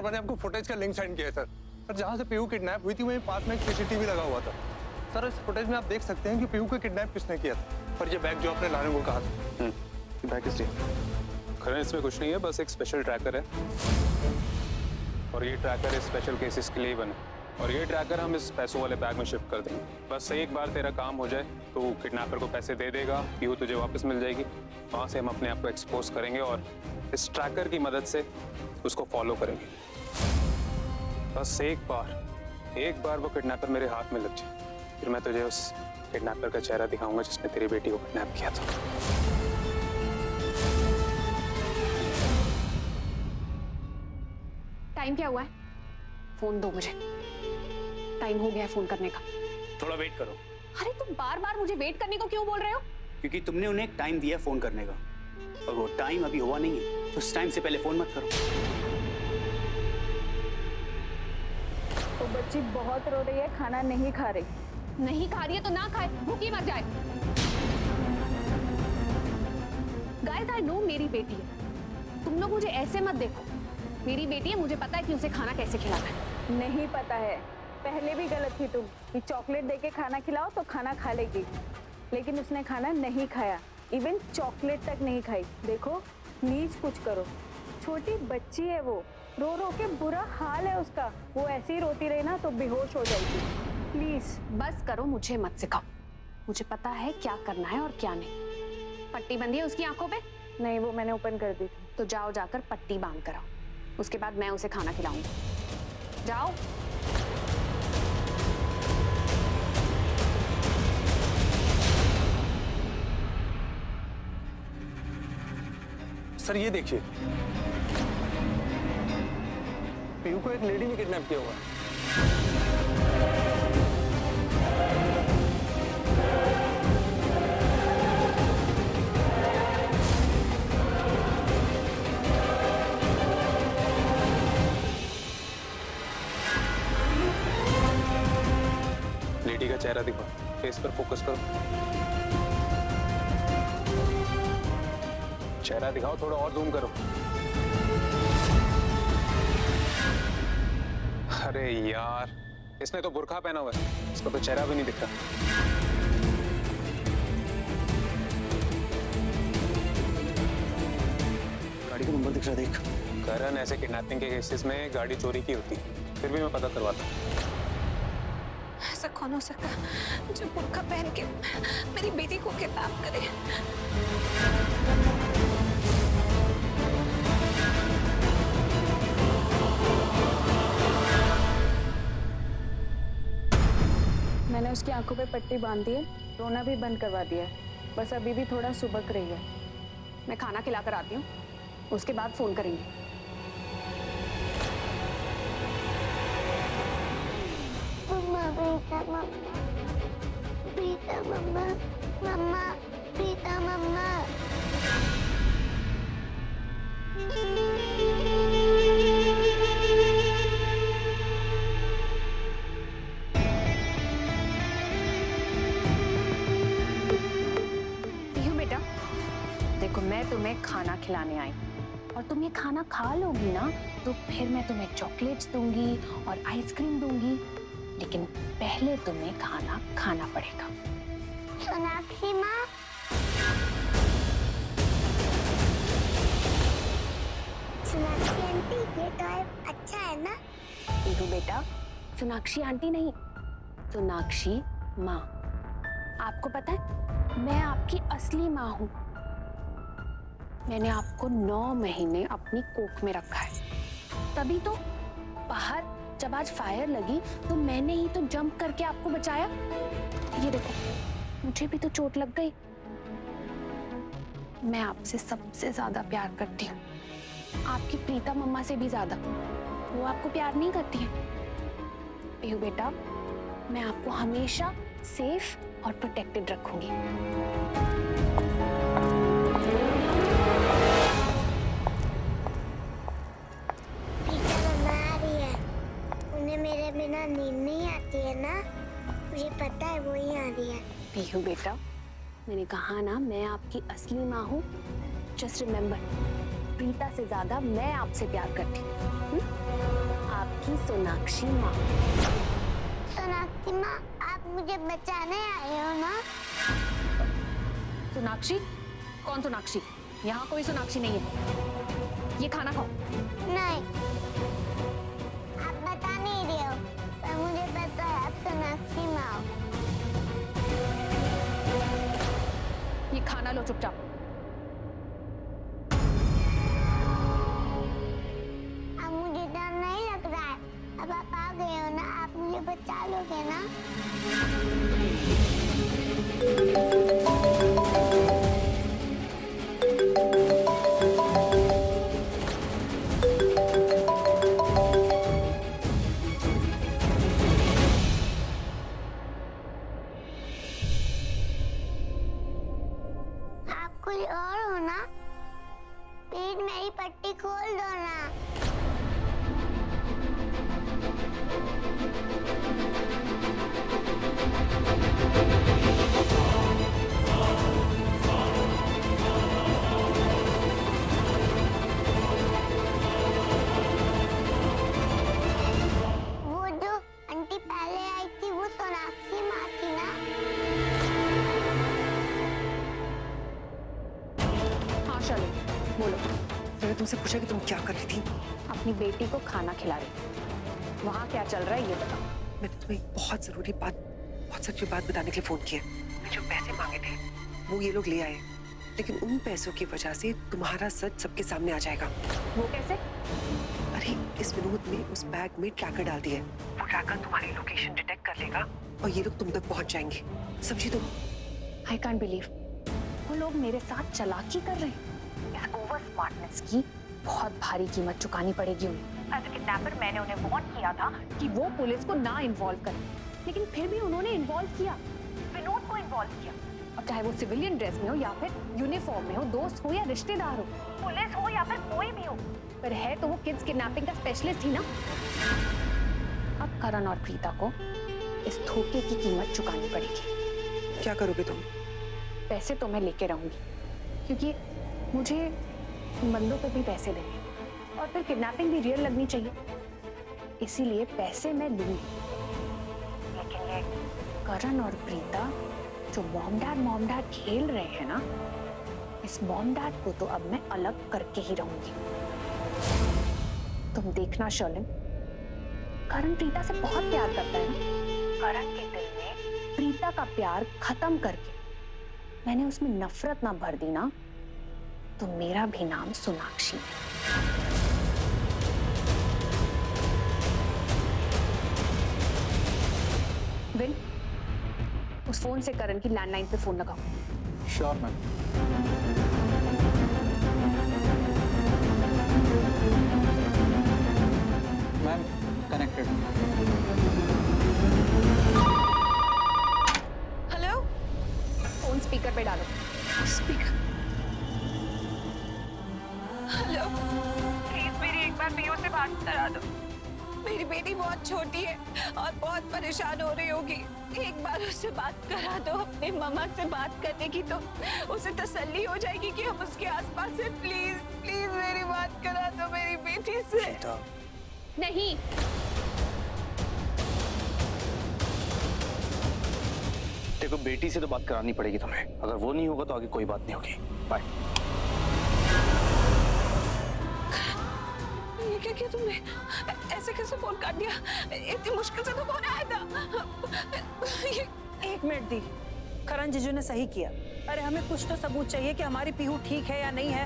वर्मा ने आपको फुटेज का लिंक सेंड किया है सर। सर जहाँ से पीहू किडनैप हुई थी वहीं पास में एक सीसीटीवी लगा हुआ था सर। इस फुटेज में आप देख सकते हैं कि पीहू को किडनैप किसने किया था। पर ये बैग जो आपने लाने को कहा था, ये बैग किस लिए? खैर इसमें कुछ नहीं है, बस एक स्पेशल ट्रैकर है और ये ट्रैकर इस स्पेशल केसेस के लिए ही बना और ये ट्रैकर हम इस पैसों वाले बैग में शिफ्ट कर देंगे। बस एक बार तेरा काम हो जाए तो किडनैपर को पैसे दे देगा, पीहू तुझे वापस मिल जाएगी। वहाँ से हम अपने आप को एक्सपोज करेंगे और इस ट्रैकर की मदद से उसको फॉलो करेंगे। बस एक बार वो किडनैपर मेरे हाथ में लग जाए, फिर मैं तुझे उस किडनैपर का चेहरा दिखाऊंगा जिसने तेरी बेटी को किडनैप किया था। टाइम क्या हुआ है? फोन दो मुझे, टाइम हो गया है फोन करने का। थोड़ा वेट करो। अरे तुम बार बार मुझे वेट करने को क्यों बोल रहे हो? क्योंकि तुमने उन्हें एक टाइम दिया फोन करने का और वो टाइम अभी हुआ नहीं है, तो उस टाइम से पहले फोन मत करो। तो बच्ची बहुत रो रही है, खाना नहीं खा रही। नहीं खा रही है तो ना खाए, भूखी मर जाए। गाइस आई नो मेरी बेटी है, तुम लोग मुझे ऐसे मत देखो। मेरी बेटी है, मुझे पता है कि उसे खाना कैसे खिलाना है। नहीं पता है, पहले भी गलत थी तुम कि चॉकलेट देके खाना खिलाओ तो खाना खा लेगी, लेकिन उसने खाना नहीं खाया, इवन चॉकलेट तक नहीं खाई। देखो प्लीज कुछ करो, छोटी बच्ची है वो, रो रो के बुरा हाल है उसका। वो ऐसे ही रोती रही ना तो बेहोश हो जाएगी। प्लीज बस करो, मुझे मत सिखाओ। मुझे पता है क्या करना है और क्या नहीं। पट्टी बंधी है उसकी आंखों पे? नहीं, वो मैंने ओपन कर दी थी। तो जाओ जाकर पट्टी बांध कर आओ, उसके बाद मैं उसे खाना खिलाऊंगी। जाओ। सर ये देखिए, पीहू को एक लेडी ने किडनैप किया हुआ है। लेडी का चेहरा दिखा, फेस पर फोकस करो। चेहरा दिखाओ, थोड़ा और जूम करो। अरे यार, इसने तो बुर्का पहना हुआ है, इसका तो चेहरा भी नहीं दिख रहा। गाड़ी का नंबर दिख रहा है, देख। करण, ऐसे किडनैपिंग के केसेस में गाड़ी चोरी की होती है, फिर भी मैं पता करवाता। ऐसा कौन हो सकता है जो बुर्का पहन के मेरी बेटी को किडनैप करे? मैंने उसकी आंखों पे पट्टी बांध दी है, रोना भी बंद करवा दिया है, बस अभी भी थोड़ा सुबक रही है। मैं खाना खिला कर आती हूँ, उसके बाद फोन करेंगे। मम्मा प्रीता मम्मा, प्रीता मम्मा, मम्मा प्रीता मम्मा। पीहू बेटा, देखो मैं तुम्हें खाना खिलाने आई और तुम ये खाना खा लोगी ना तो फिर मैं तुम्हें चॉकलेट्स दूंगी और आइसक्रीम दूंगी, लेकिन पहले तुम्हें खाना खाना पड़ेगा। सोनाक्षी माँ, सोनाक्षी आंटी, ये टॉय अच्छा है ना? पीहू बेटा, सोनाक्षी आंटी नहीं, सोनाक्षी माँ। आपको पता है मैं आपकी असली माँ हूँ। मैंने आपको 9 महीने अपनी कोख में रखा है, तभी तो बाहर जब आज फायर लगी तो मैंने ही तो जंप करके आपको बचाया। ये देखो, मुझे भी तो चोट लग गई। मैं आपसे सबसे ज्यादा प्यार करती हूँ, आपकी प्रीता मम्मा से भी ज्यादा। वो आपको प्यार नहीं करती है। पीहू बेटा, मैं आपको हमेशा सेफ और प्रोटेक्टेड रखूंगी। प्रीता मम्मा आ रही है, उन्हें मेरे बिना नींद नहीं आती है ना, मुझे पता है वो ही आ रही है। पीहू बेटा, मैंने कहा ना मैं आपकी असली माँ हूँ। जस्ट रिमेम्बर, प्रीता से ज्यादा मैं आपसे प्यार करती हूँ। आपकी सोनाक्षी माँ। सोनाक्षी माँ, आप मुझे बचाने आए हो ना? सोनाक्षी? कौन सोनाक्षी? यहाँ कोई सोनाक्षी नहीं है। ये खाना खाओ। नहीं, आप बता नहीं रहे हो, पर मुझे पता है आप सोनाक्षी माँ हो। ये खाना लो चुपचाप। अब मुझे डर नहीं लग रहा है। अब आप आ गए हो ना, आप मुझे बचा लोगे ना? आप कुछ और हो ना? प्लीज मेरी पट्टी खोल दो ना। वो जो आंटी पहले आई थी वो सोनाक्षी माँ थी ना? हाँ शर्लिन, बोलो। मैंने तुमसे पूछा कि तुम क्या कर रही थी। अपनी बेटी को खाना खिला रही। वहाँ क्या चल रहा है ये बताओ। मैंने तुम्हें एक बहुत जरूरी बात, बहुत सच्ची बात बताने के लिए फोन किया। मैं जो पैसे मांगे थे वो ये लोग ले आए, लेकिन उन पैसों की वजह से तुम्हारा सच सबके सामने आ जाएगा। वो कैसे? अरे इस विनोद ने उस बैग में ट्रैकर डाल दिया है। वो ट्रैकर तुम्हारी लोकेशन डिटेक्ट कर लेगा और ये लोग तुम तक पहुंच जाएंगे। समझी तुम? आई कांट बिलीव वो लोग मेरे साथ चालाकी कर रहे हैं। इस ओवर स्मार्टनेस की बहुत भारी कीमत चुकानी पड़ेगी उन्हें। एज अ किडनैपर मैंने उन्हें वार्न किया था कि वो पुलिस को ना इन्वॉल्व करें, लेकिन फिर भी उन्होंने इन्वॉल्व किया, विनोद को इन्वॉल्व किया। अब चाहे वो सिविलियन ड्रेस में हो या फिर यूनिफॉर्म में हो, दोस्त हो या रिश्तेदार हो, पुलिस हो या फिर कोई भी हो, पर है तो वो किड्स किडनैपिंग का स्पेशलिस्ट ही ना। अब करण और प्रीता को इस धोखे की कीमत चुकानी पड़ेगी। क्या करोगे तुम? पैसे तो मैं लेके रहूंगी, क्योंकि मुझे बंदों पे भी पैसे देने और फिर किडनैपिंग भी रियल लगनी चाहिए, इसीलिए पैसे मैं लूंगी। लेकिन ये करण और प्रीता जो मॉम डैड खेल रहे हैं ना, इस मॉम डैड को तो अब मैं अलग करके ही रहूंगी। तुम देखना शर्लिन, करण प्रीता से बहुत प्यार करता है ना। करण के दिल में प्रीता का प्यार खत्म करके मैंने उसमें नफरत ना भर दी ना, तो मेरा भी नाम सोनाक्षी है। विन, उस फोन से करण की लैंडलाइन पे फोन लगाओ। Sure ma'am. Ma'am connected. Hello, phone speaker पे डालो। स्पीकर। हेलो, प्लीज मेरी एक बार पीयू से बात करा दो। मेरी बेटी बहुत छोटी है और बहुत परेशान हो रही होगी। एक बार उससे बात करा दो। अपने मम्मा से बात करने की तो उसे तसल्ली हो जाएगी कि हम उसके आसपास हैं। प्लीज प्लीज मेरी बात करा दो मेरी बेटी से। नहीं, देखो बेटी से तो बात करानी पड़ेगी तुम्हें। अगर वो नहीं होगा तो आगे कोई बात नहीं होगी। बाय। ये क्या किया तुमने? ऐसे कैसे फोन काट दिया? इतनी मुश्किल से तो फोन आया था। एक मिनट दी, करण जीजू ने सही किया। अरे हमें कुछ तो सबूत चाहिए कि हमारी पीहू ठीक है या नहीं है।